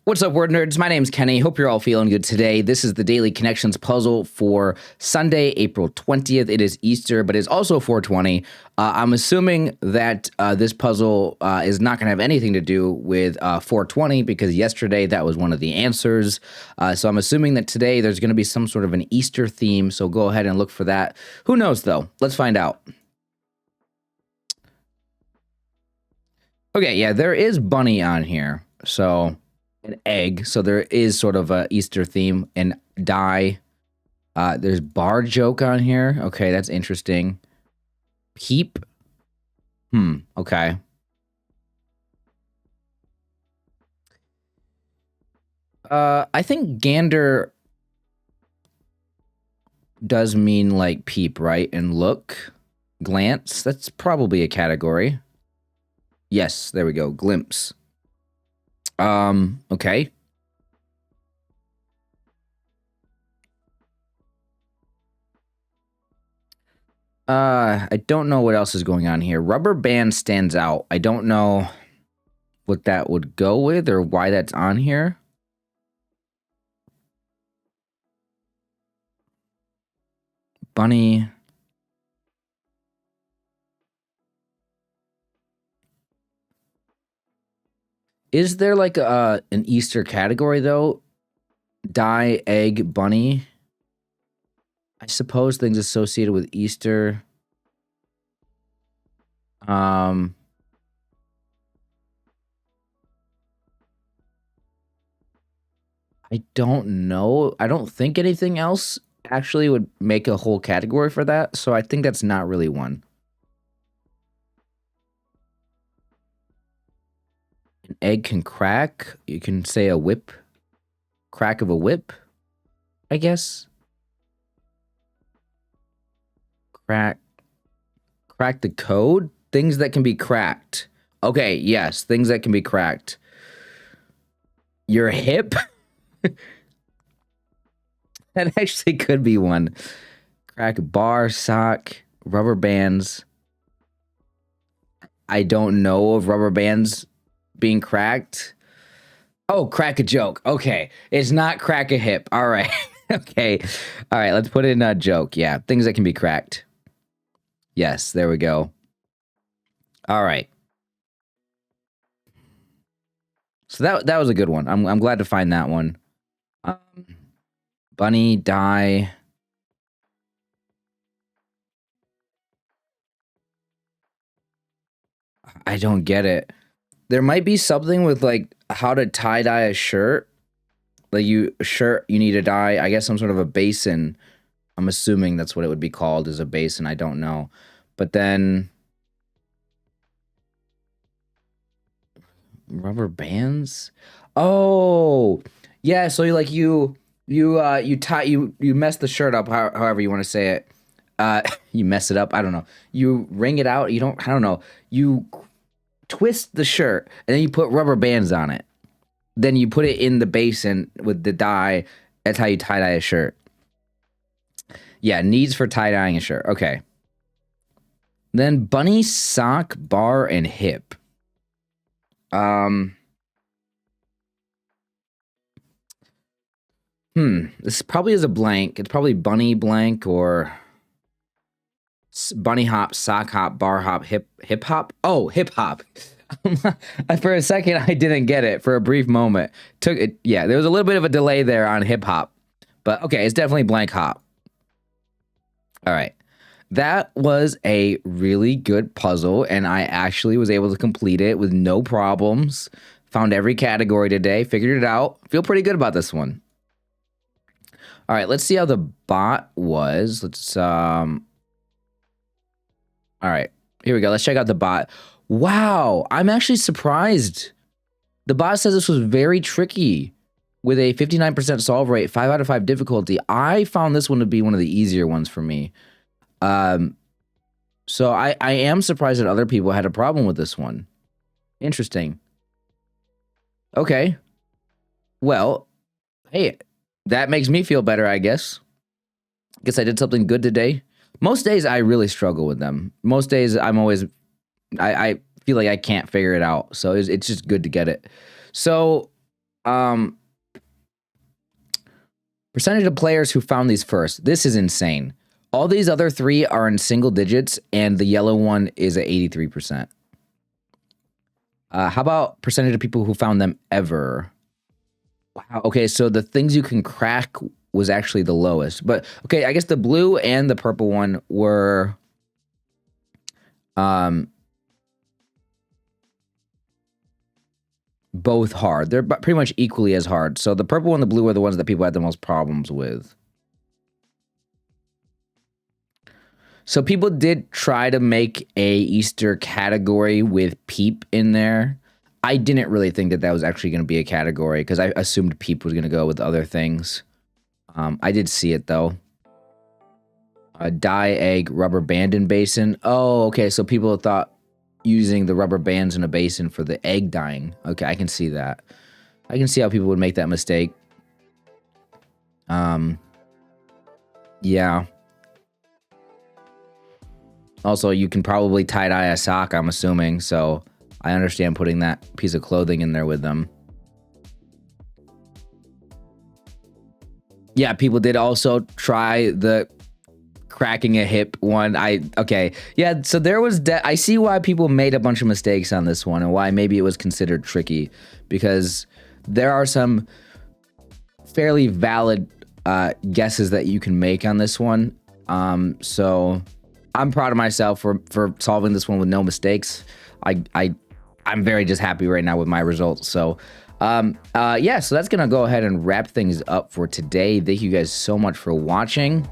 What's up, word nerds? My name's Kenny. Hope you're all feeling good today. This is the Daily Connections puzzle for Sunday, April 20th. It is Easter, but it's also 420. I'm assuming that this puzzle is not going to have anything to do with 420 because yesterday that was one of the answers. So I'm assuming that today there's going to be some sort of an Easter theme, so go ahead and look for that. Who knows, though? Let's find out. Okay, yeah, there is bunny on here, so... an egg, so there is sort of a Easter theme. And die. There's bar joke on here. Okay, that's interesting. Peep. Okay. I think gander does mean like peep, right? And look. Glance. That's probably a category. Yes, there we go. Glimpse. Okay. I don't know what else is going on here. Rubber band stands out. I don't know what that would go with or why that's on here. Bunny. Is there like an Easter category though? Die, egg, bunny. I suppose things associated with Easter. I don't know. I don't think anything else actually would make a whole category for that. So I think that's not really one. An egg can crack. You can say a whip. Crack of a whip, I guess. Crack the code. Things that can be cracked. Okay, yes, things that can be cracked. Your hip? That actually could be one. Crack bar, sock, rubber bands. I don't know of rubber bands being cracked. Oh, crack a joke. Okay. It's not crack a hip. All right. Okay. All right. Let's put in a joke. Yeah. Things that can be cracked. Yes. There we go. All right. So that was a good one. I'm glad to find that one. Bunny, die. I don't get it. There might be something with like how to tie dye a shirt. Like you need a dye. I guess some sort of a basin. I'm assuming that's what it would be called, is a basin. I don't know. But then rubber bands? Oh, yeah, so you mess the shirt up however you want to say it. You mess it up, I don't know. You wring it out, I don't know. You twist the shirt and then you put rubber bands on it. Then you put it in the basin with the dye. That's how you tie-dye a shirt. Yeah, needs for tie-dyeing a shirt. Okay. Then bunny, sock, bar, and hip. This probably is a blank. It's probably bunny blank or bunny hop, sock hop, bar hop, hip hop. Oh, hip hop. For a second, I didn't get it for a brief moment. Yeah, there was a little bit of a delay there on hip hop, but okay, it's definitely blank hop. All right. That was a really good puzzle, and I actually was able to complete it with no problems. Found every category today, figured it out. Feel pretty good about this one. All right, let's see how the bot was. All right, here we go. Let's check out the bot. Wow, I'm actually surprised. The bot says this was very tricky with a 59% solve rate, 5 out of 5 difficulty. I found this one to be one of the easier ones for me. So I am surprised that other people had a problem with this one. Interesting. Okay. Well, hey, that makes me feel better, I guess. Guess I did something good today. Most days I really struggle with them. Most days I feel like I can't figure it out. So it's just good to get it. So Percentage of players who found these first. This is insane. All these other 3 are in single digits, and the yellow one is at 83%. How about percentage of people who found them ever? Wow. Okay, so the things you can crack was actually the lowest. But okay, I guess the blue and the purple one were both hard. They're pretty much equally as hard. So the purple and the blue are the ones that people had the most problems with. So people did try to make a Easter category with Peep in there. I didn't really think that that was actually going to be a category because I assumed Peep was going to go with other things. I did see it though. A dye, egg, rubber band in basin. Oh, okay. So people thought using the rubber bands in a basin for the egg dyeing. Okay, I can see that. I can see how people would make that mistake. Yeah. Also, you can probably tie-dye a sock, I'm assuming, so I understand putting that piece of clothing in there with them. Yeah, people did also try the cracking a hip one. Okay. Yeah, so there was I see why people made a bunch of mistakes on this one and why maybe it was considered tricky, because there are some fairly valid guesses that you can make on this one. So I'm proud of myself for solving this one with no mistakes. I'm very just happy right now with my results. So yeah, so that's gonna go ahead and wrap things up for today. Thank you guys so much for watching.